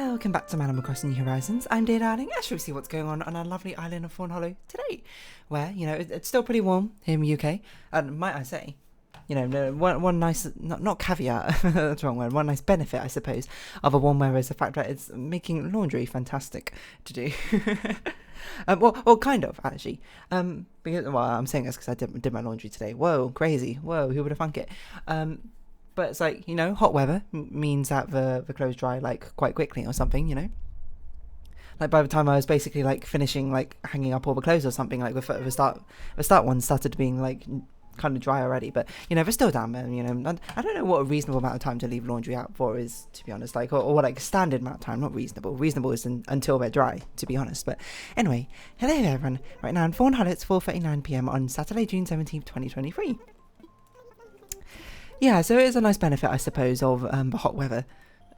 Welcome back to Animal Crossing New Horizons. I'm dear darling. As we see what's going on our lovely island of Fawnhollow today, where, you know, it's still pretty warm here in the UK, and might I say, you know, one nice, not caveat, that's the wrong word, one nice benefit, I suppose, of a warm weather is the fact that it's making laundry fantastic to do. Well, kind of, actually. Because, well, I'm saying this because I did my laundry today. Whoa, crazy. Whoa, who would have thunk it? But it's like, you know, hot weather means that the clothes dry, like, quite quickly or something, you know? Like, by the time I was basically, like, finishing, like, hanging up all the clothes or something, like, the start ones started being, like, kind of dry already. But, you know, they're still down there, you know? I don't know what a reasonable amount of time to leave laundry out for is, to be honest. Like, or like, a standard amount of time, not reasonable. Reasonable is until they're dry, to be honest. But, anyway, hello there, everyone. Right now in Fawnhallow, it's 4:39 PM on Saturday, June 17th, 2023. Yeah, so it is a nice benefit, I suppose, of the hot weather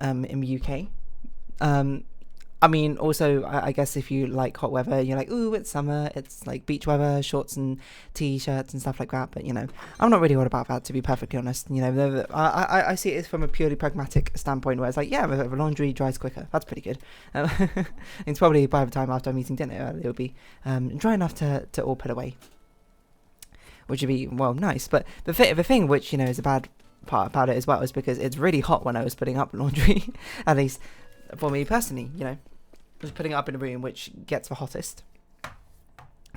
in the UK. I mean, also, I guess if you like hot weather, you're like, ooh, it's summer, it's like beach weather, shorts and t-shirts and stuff like that. But, you know, I'm not really all about that, to be perfectly honest. You know, I see it from a purely pragmatic standpoint where it's like, yeah, the laundry dries quicker. That's pretty good. It's probably by the time after I'm eating dinner, it'll be dry enough to all put away, which would be, well, nice. But the thing which, you know, is a bad part about it as well is because it's really hot when I was putting up laundry, at least for me personally, you know. I was putting it up in a room which gets the hottest,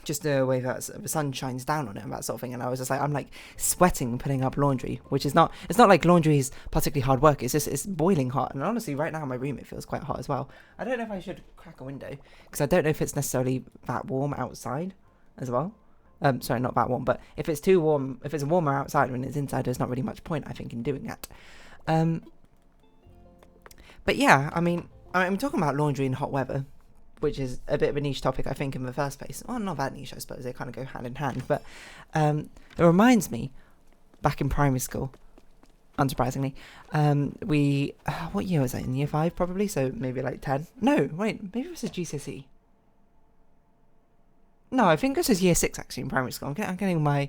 just the way that the sun shines down on it and that sort of thing. And I was just like, I'm like sweating putting up laundry, which is not, it's not like laundry is particularly hard work, it's just, it's boiling hot. And honestly, right now in my room it feels quite hot as well. I don't know if I should crack a window, because I don't know if it's necessarily that warm outside as well. Sorry, not that warm, but if it's too warm, if it's warmer outside when it's inside, there's not really much point, I think, in doing that. But yeah, I mean, I'm talking about laundry in hot weather, which is a bit of a niche topic, I think, in the first place. Well, not that niche, I suppose, they kind of go hand in hand, but it reminds me, back in primary school, unsurprisingly, what year was that, in year 5 probably, so maybe like 10? No, wait, maybe it was a GCSE. No, I think this is year 6 actually in primary school. I'm getting my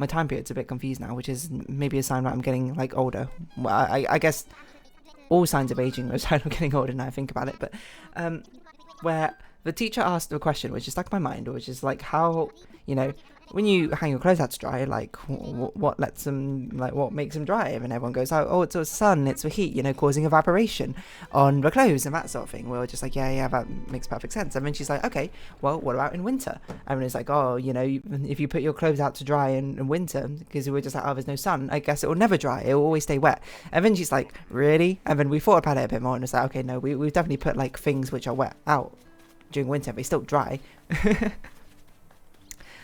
time periods a bit confused now, which is maybe a sign that I'm getting like older. Well, I guess all signs of aging are a sign I'm getting older now I think about it. But where the teacher asked a question which is stuck in my mind, which is like, how, you know, when you hang your clothes out to dry, like what lets them, like what makes them dry? And everyone goes, oh, it's the sun, it's the heat, you know, causing evaporation on the clothes and that sort of thing. We're just like, yeah, that makes perfect sense. And then she's like, okay, well, what about in winter? And it's like, oh, you know, if you put your clothes out to dry in winter, because we're just like, oh, there's no sun, I guess it will never dry, it will always stay wet. And then she's like, really? And then we thought about it a bit more and it's like, okay, no, we've definitely put like things which are wet out during winter, they still dry.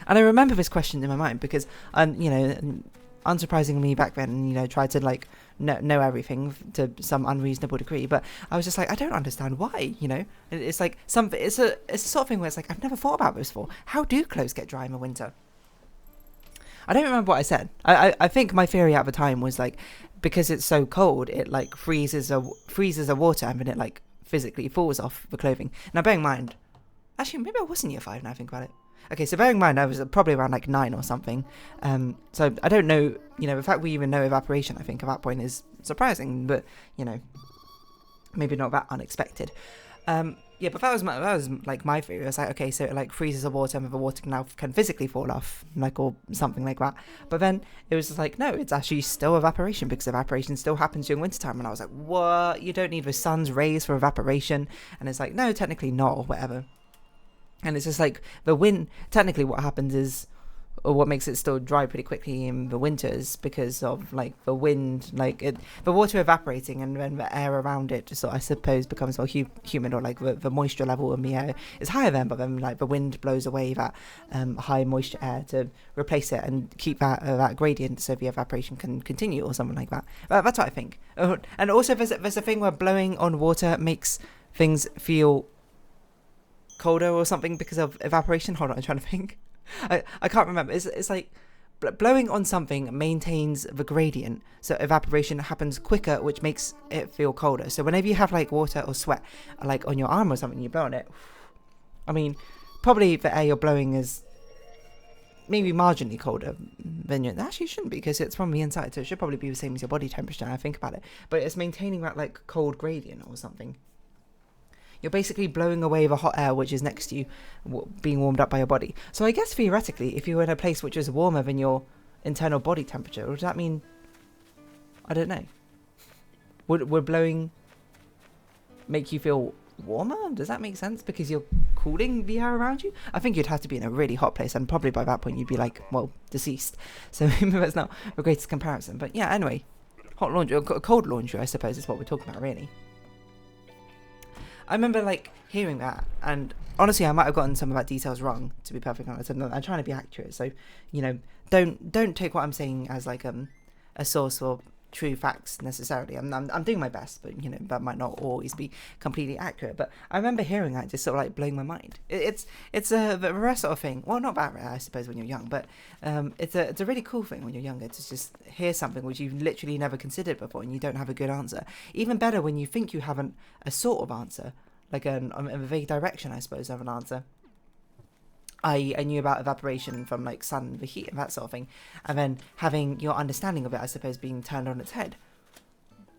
And I remember this question in my mind because, you know, unsurprisingly back then, you know, tried to like know everything to some unreasonable degree. But I was just like, I don't understand why, you know. It's like it's a sort of thing where it's like, I've never thought about this before. How do clothes get dry in the winter? I don't remember what I said. I think my theory at the time was like, because it's so cold, it like freezes the water and then it like physically falls off the clothing. Now, bearing in mind, actually, maybe I was in year 5 now I think about it. Okay, so bearing in mind I was probably around like 9 or something, so I don't know, you know, the fact we even know evaporation, I think at that point is surprising, but, you know, maybe not that unexpected. Yeah, but that was like my theory. I was like, okay, so it like freezes the water and the water can physically fall off, like, or something like that. But then it was just like, no, it's actually still evaporation, because evaporation still happens during wintertime. And I was like, what? You don't need the sun's rays for evaporation? And it's like, no, technically not, or whatever. And it's just like the wind, technically what happens is, or what makes it still dry pretty quickly in the winters, because of like the wind, like the water evaporating, and then the air around it just, I suppose, becomes more humid, or like the moisture level in the air is higher then, but then like the wind blows away that high moisture air to replace it and keep that gradient so the evaporation can continue, or something like that. That's what I think. And also there's a thing where blowing on water makes things feel colder or something because of evaporation. Hold on, I'm trying to think. I can't remember. It's like blowing on something maintains the gradient, so evaporation happens quicker, which makes it feel colder. So whenever you have like water or sweat like on your arm or something, you blow on it, I mean, probably the air you're blowing is maybe marginally colder than you actually shouldn't be, because it's from the inside, so it should probably be the same as your body temperature now I think about it, but it's maintaining that like cold gradient or something. you're basically blowing away the hot air which is next to you, being warmed up by your body. So I guess theoretically, if you were in a place which is warmer than your internal body temperature, would that mean, I don't know, would blowing make you feel warmer? Does that make sense? Because you're cooling the air around you? I think you'd have to be in a really hot place, and probably by that point you'd be like, well, deceased. So maybe that's not the greatest comparison. But yeah, anyway, hot laundry, or cold laundry, I suppose, is what we're talking about, really. I remember like hearing that, and honestly, I might have gotten some of that details wrong, to be perfectly honest. And I'm trying to be accurate, so you know, don't take what I'm saying as like a source for true facts necessarily. I'm doing my best, but you know, that might not always be completely accurate. But I remember hearing that, just sort of like blowing my mind. It's a rare sort of thing. Well, not that rare, I suppose, when you're young, but it's a really cool thing when you're younger to just hear something which you've literally never considered before, and you don't have a good answer. Even better when you think you have a sort of answer, like a vague direction, I suppose, of an answer. I knew about evaporation from like sun, the heat, and that sort of thing, and then having your understanding of it, I suppose, being turned on its head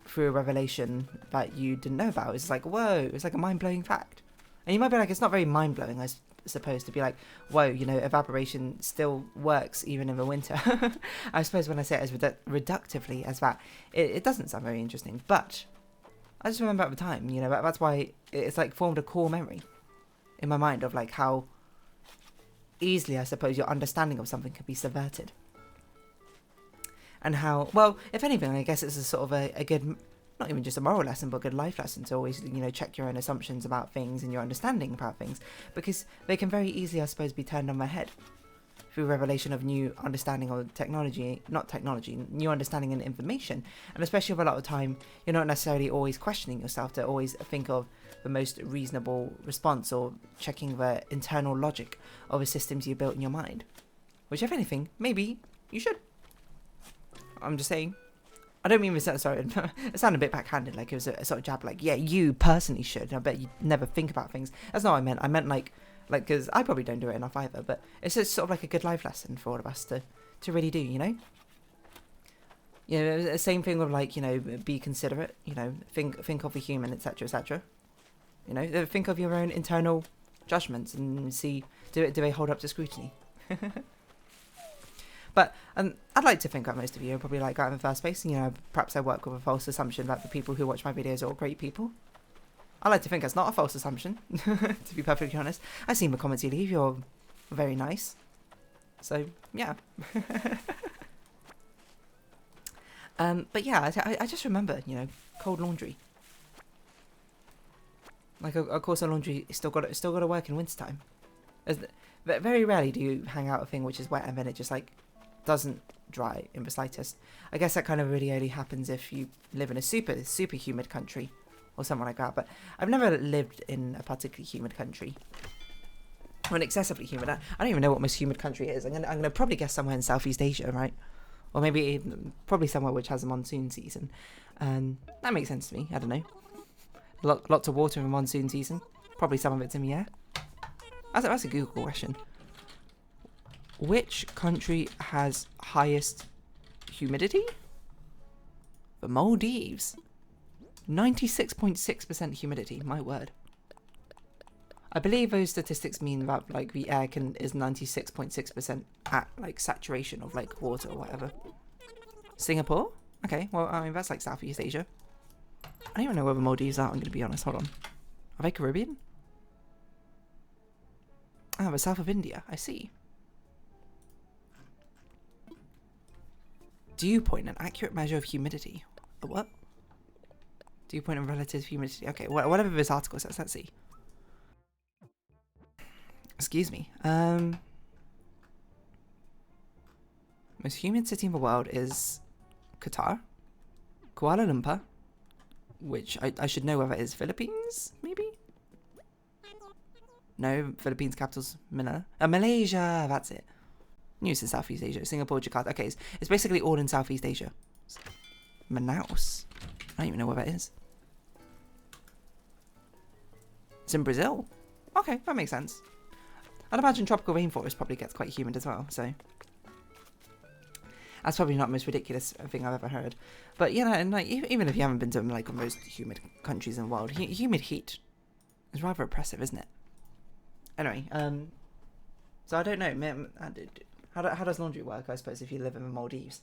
through a revelation that you didn't know about. It's like, whoa, it's like a mind-blowing fact. And you might be like, it's not very mind-blowing, I suppose, to be like, whoa, you know, evaporation still works even in the winter. I suppose when I say it as reductively as that, it doesn't sound very interesting, but I just remember at the time, you know, that's why it's like formed a core memory in my mind of like how easily, I suppose, your understanding of something can be subverted. And how, well, if anything, I guess it's a sort of a good, not even just a moral lesson, but a good life lesson to always, you know, check your own assumptions about things and your understanding about things, because they can very easily, I suppose, be turned on their head through revelation of new understanding of technology, new understanding and information. And especially with a lot of time, you're not necessarily always questioning yourself to always think of the most reasonable response, or checking the internal logic of the systems you built in your mind. Which, if anything, maybe you should. I'm just saying. I don't mean this, sorry, it sounded a bit backhanded, like it was a sort of jab, like, yeah, you personally should. I bet you never think about things. That's not what I meant. I meant like, because I probably don't do it enough either, but it's just sort of like a good life lesson for all of us to really do, you know? You know, the same thing with like, you know, be considerate, you know, think of the human, etc., etc. You know, think of your own internal judgments and see, do they hold up to scrutiny? But I'd like to think that most of you are probably like that in the first place. You know, perhaps I work with a false assumption that the people who watch my videos are all great people. I like to think that's not a false assumption, to be perfectly honest. I've seen the comments you leave, you're very nice. So, yeah. But yeah, I just remember, you know, cold laundry. Like, of course, a laundry still got to work in wintertime. Very rarely do you hang out a thing which is wet and then it just like doesn't dry in the slightest. I guess that kind of really only happens if you live in a super humid country or something like that. But I've never lived in a particularly humid country. Or an excessively humid. I don't even know what most humid country is. I'm gonna probably guess somewhere in Southeast Asia, right? Or maybe probably somewhere which has a monsoon season. That makes sense to me. I don't know. Lots of water in the monsoon season. Probably some of it's in the air. That's a Google question. Which country has highest humidity? The Maldives. 96.6% humidity. My word. I believe those statistics mean that like the air is 96.6% at like saturation of like water or whatever. Singapore? Okay, well I mean that's like Southeast Asia. I don't even know where the Maldives are, I'm going to be honest. Hold on. Are they Caribbean? Ah, the south of India. I see. Dew point, an accurate measure of humidity. A what? Dew point and relative humidity. Okay, whatever this article says. Let's see. Excuse me. Most humid city in the world is Qatar, Kuala Lumpur, which I should know whether it is Philippines, maybe? No, Philippines capital's Manila. Malaysia, that's it. News in Southeast Asia. Singapore, Jakarta. Okay, it's basically all in Southeast Asia. Manaus. I don't even know where that is. It's in Brazil. Okay, that makes sense. I'd imagine tropical rainforest probably gets quite humid as well, so that's probably not the most ridiculous thing I've ever heard. But you know, and like even if you haven't been to like the most humid countries in the world, humid heat It's rather oppressive, isn't it? Anyway, so I don't know. How does laundry work, I suppose, if you live in the Maldives?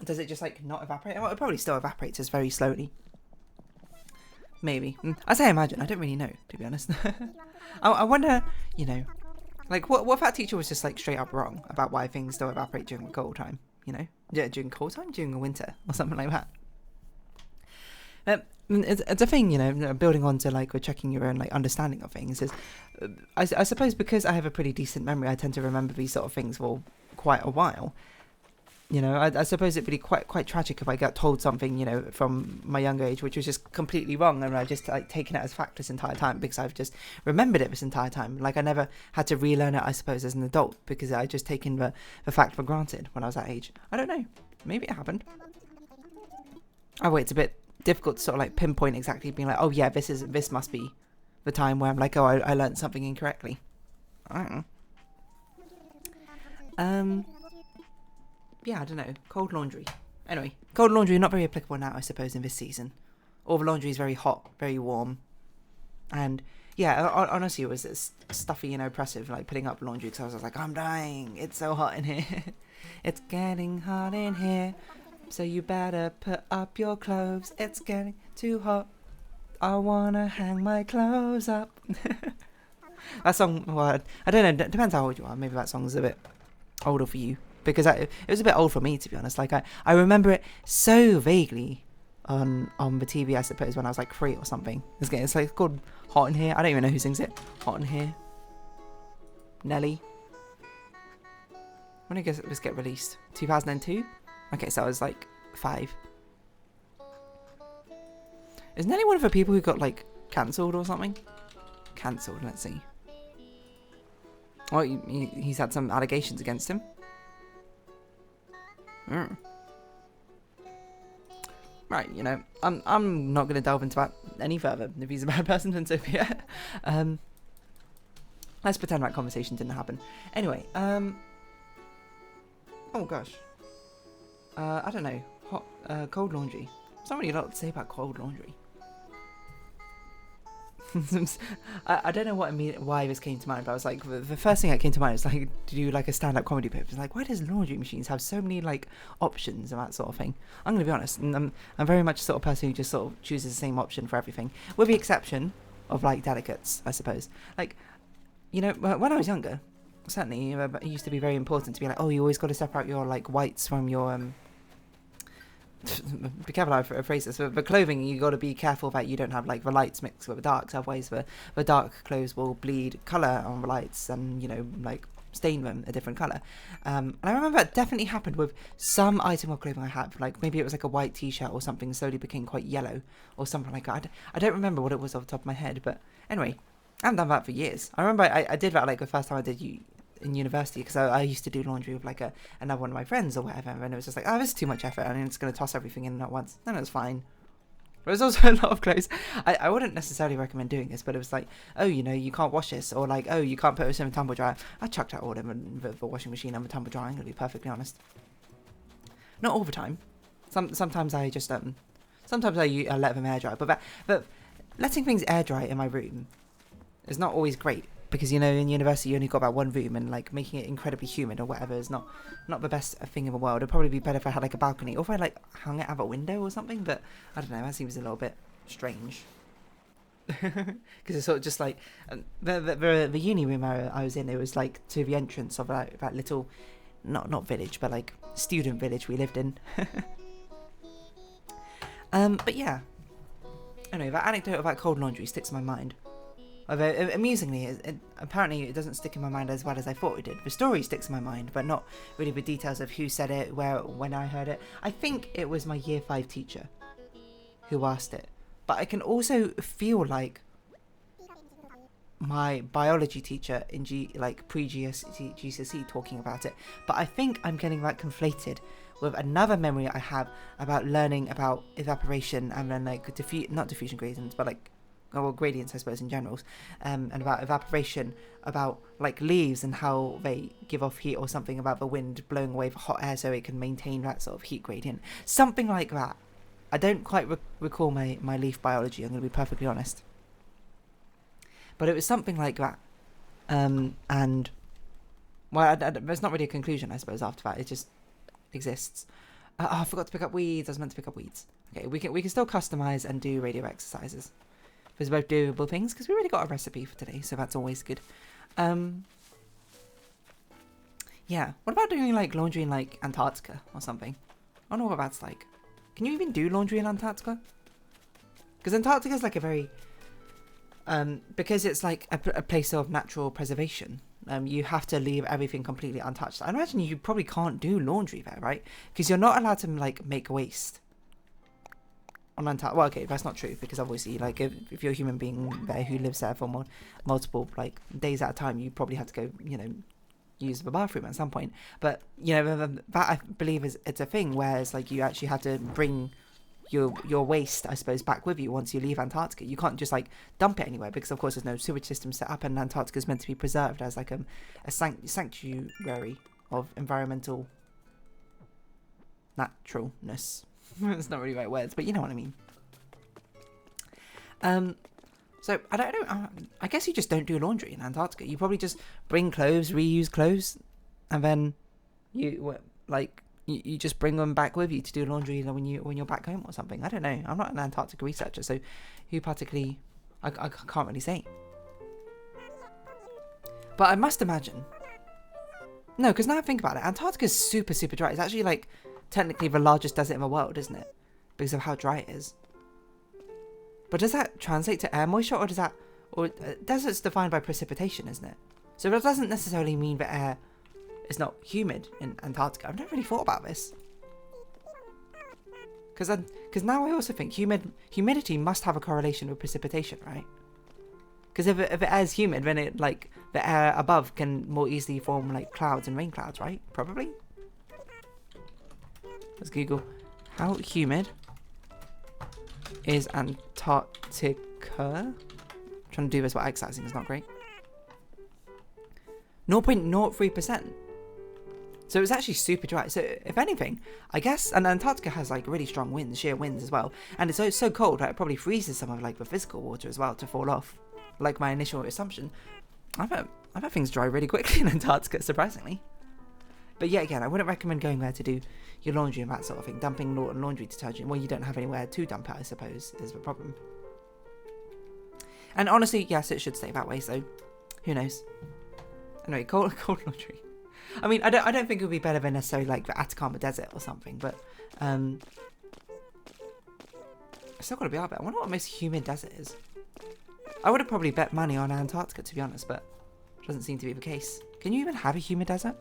Does it just, like, not evaporate? Well, it probably still evaporates just very slowly. Maybe. I say imagine. I don't really know, to be honest. I wonder, you know, like, what if that teacher was just, like, straight up wrong about why things don't evaporate during the cold time, you know? Yeah, during cold time? During the winter, or something like that. It's a thing, you know, building on to, like, or checking your own, like, understanding of things is, I suppose because I have a pretty decent memory, I tend to remember these sort of things for quite a while. You know, I suppose it'd be quite tragic if I got told something, you know, from my younger age, which was just completely wrong, and I've just, like, taken it as fact this entire time because I've just remembered it this entire time. Like, I never had to relearn it, I suppose, as an adult because I just taken the fact for granted when I was that age. I don't know. Maybe it happened. Oh, wait, it's a bit difficult to sort of, like, pinpoint exactly, being like, oh, yeah, this must be the time where I'm like, oh, I learned something incorrectly. I don't know. Yeah, I don't know. Cold laundry. Anyway, cold laundry not very applicable now, I suppose, in this season. All the laundry is very hot, very warm. And, yeah, honestly, it was stuffy and oppressive, like, putting up laundry, because I was like, I'm dying. It's so hot in here. It's getting hot in here. So you better put up your clothes. It's getting too hot. I wanna hang my clothes up. That song, well, I don't know, it depends how old you are. Maybe that song's a bit older for you. Because it was a bit old for me, to be honest. Like, I remember it so vaguely on the TV, I suppose, when I was like 3 or something. It's like called Hot in Here. I don't even know who sings it. Hot in Here. Nelly. When did this get released? 2002? Okay, so I was like 5. Is Nelly one of the people who got, like, cancelled or something? Cancelled, let's see. Well, he's had some allegations against him. Right, you know, I'm not going to delve into that any further. If he's a bad person, then so be it. Let's pretend that conversation didn't happen. Anyway, oh gosh. I don't know. Cold laundry. There's not really a lot to say about cold laundry. I don't know why this came to mind, but I was like, the first thing that came to mind was like to do like a stand-up comedy bit. It's like, why does laundry machines have so many like options and that sort of thing? I'm gonna be honest, and I'm very much the sort of person who just sort of chooses the same option for everything, with the exception of like delicates, I suppose. Like, you know, when I was younger, certainly it used to be very important to be like, oh, you always got to separate your like whites from your be careful how I phrase this. For clothing, you got to be careful that you don't have like the lights mixed with the darks. Otherwise, the dark clothes will bleed colour on the lights, and you know, like stain them a different colour. And I remember that definitely happened with some item of clothing I had. Like maybe it was like a white T-shirt or something slowly became quite yellow or something like that. I don't remember what it was off the top of my head, but anyway, I haven't done that for years. I remember I did that like the first time I did in university, because I used to do laundry with like another one of my friends or whatever, and it was just like, oh, this is too much effort, and it's going to toss everything in at once. Then it was fine. There was also a lot of clothes. I wouldn't necessarily recommend doing this, but it was like, oh, you know, you can't wash this, or like, oh, you can't put this in a tumble dryer. I chucked out all in the washing machine and the tumble dryer, I'm going to be perfectly honest. Not all the time. Sometimes I just sometimes I let them air dry, but letting things air dry in my room is not always great. Because, you know, in university you only got about one room, and like making it incredibly humid or whatever is not the best thing in the world. It'd probably be better if I had like a balcony, or if I like hung it out a window or something, but I don't know, that seems a little bit strange. Because it's sort of just like the uni room I was in, it was like to the entrance of like that little not village, but like student village we lived in. But yeah, anyway, that anecdote about cold laundry sticks in my mind. Although, amusingly, apparently it doesn't stick in my mind as well as I thought it did. The story sticks in my mind, but not really the details of who said it, where, when I heard it. I think it was my year 5 teacher who asked it. But I can also feel my biology teacher in pre-GCSE talking about it. But I think I'm getting that conflated with another memory I have about learning about evaporation and then like not diffusion gradients, but like gradients, I suppose, in general, and about evaporation, about like leaves and how they give off heat, or something about the wind blowing away the hot air so it can maintain that sort of heat gradient. Something like that I don't quite recall my leaf biology, I'm going to be perfectly honest. But it was something like that. And, well, there's not really a conclusion, I suppose, after that. It just exists. I forgot to pick up weeds. I was meant to pick up weeds. Okay, we can still customize and do radio exercises. Those are both doable things, because we already got a recipe for today, so that's always good. Yeah, what about doing, like, laundry in, like, Antarctica or something? I don't know what that's like. Can you even do laundry in Antarctica? Because Antarctica is, like, a very... because it's, like, a place of natural preservation, you have to leave everything completely untouched. I imagine you probably can't do laundry there, right? Because you're not allowed to, like, make waste on Antarctica. Well, okay, that's not true, because obviously, like, if you're a human being there who lives there for multiple, like, days at a time, you probably have to go, you know, use the bathroom at some point. But, you know, that I believe it's a thing where it's like you actually have to bring your waste, I suppose, back with you once you leave Antarctica. You can't just, like, dump it anywhere, because of course there's no sewage system set up, and Antarctica is meant to be preserved as, like, a sanctuary of environmental naturalness. It's not really the right words, but you know what I mean. So I don't know. I guess you just don't do laundry in Antarctica. You probably just bring clothes, reuse clothes, and then you just bring them back with you to do laundry when you're back home or something. I don't know. I'm not an Antarctica researcher, so who particularly I can't really say. But I must imagine. No, because now I think about it, Antarctica is super, super dry. It's actually, like, technically the largest desert in the world, isn't it? Because of how dry it is. But does that translate to air moisture, or does that... Or desert's defined by precipitation, isn't it? So that doesn't necessarily mean that air is not humid in Antarctica. I've never really thought about this. Because now I also think humidity must have a correlation with precipitation, right? Because if the air is humid, then it, like, the air above can more easily form, like, clouds and rain clouds, right? Probably. Let's Google. How humid is Antarctica? Trying to do this while exercising is not great. 0.03%. So it's actually super dry. So if anything, I guess, and Antarctica has, like, really strong winds, sheer winds as well, and it's so cold that it probably freezes some of, like, the physical water as well to fall off. Like my initial assumption. I bet things dry really quickly in Antarctica, surprisingly. But yeah, again, I wouldn't recommend going there to do your laundry and that sort of thing. Dumping laundry detergent, well, you don't have anywhere to dump it, I suppose, is the problem. And honestly, yes, it should stay that way, so who knows. Anyway, cold laundry. I mean, I don't think it would be better than necessarily, like, the Atacama Desert or something, but it's still got to be out there. I wonder what the most humid desert is. I would have probably bet money on Antarctica, to be honest, but it doesn't seem to be the case. Can you even have a humid desert?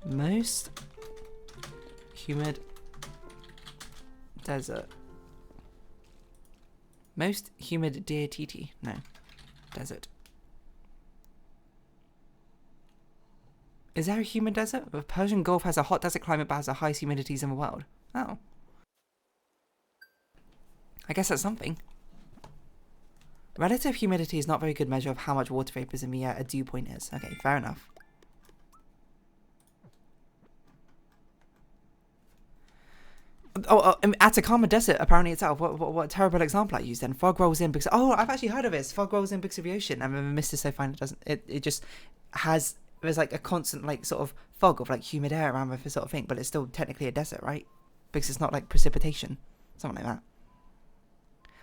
Most humid desert. Most humid DATT. No. Desert. Is there a humid desert? The Persian Gulf has a hot desert climate but has the highest humidities in the world. Oh. I guess that's something. Relative humidity is not a very good measure of how much water vapor is in the air a dew point is. Okay, fair enough. Atacama Desert, apparently itself. What a terrible example I used then. Fog rolls in because... Oh, I've actually heard of this. Fog rolls in because of the ocean. And the mist is so fine it doesn't... It just has... There's, like, a constant, like, sort of fog of, like, humid air around with this sort of thing. But it's still technically a desert, right? Because it's not, like, precipitation. Something like that.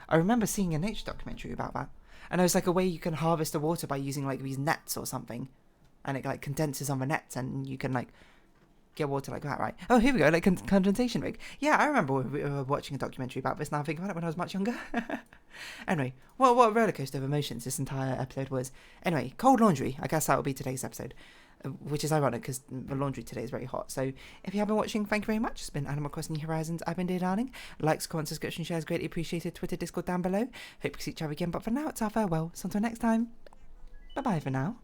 I remember seeing a nature documentary about that. And there's, like, a way you can harvest the water by using, like, these nets or something. And it, like, condenses on the nets and you can, like... get water like that, right? Oh, here we go, like condensation rig. Yeah, I remember we were watching a documentary about this. Now I think about it when I was much younger. Anyway, well, what a rollercoaster of emotions this entire episode was. Anyway, cold laundry. I guess that will be today's episode, which is ironic because the laundry today is very hot. So if you have been watching, thank you very much. It's been Animal Crossing New Horizons. I've been Dear Darling. Likes, comments, subscription, shares, greatly appreciated. Twitter, Discord down below. Hope we see each other again. But for now, it's our farewell. So until next time, bye bye for now.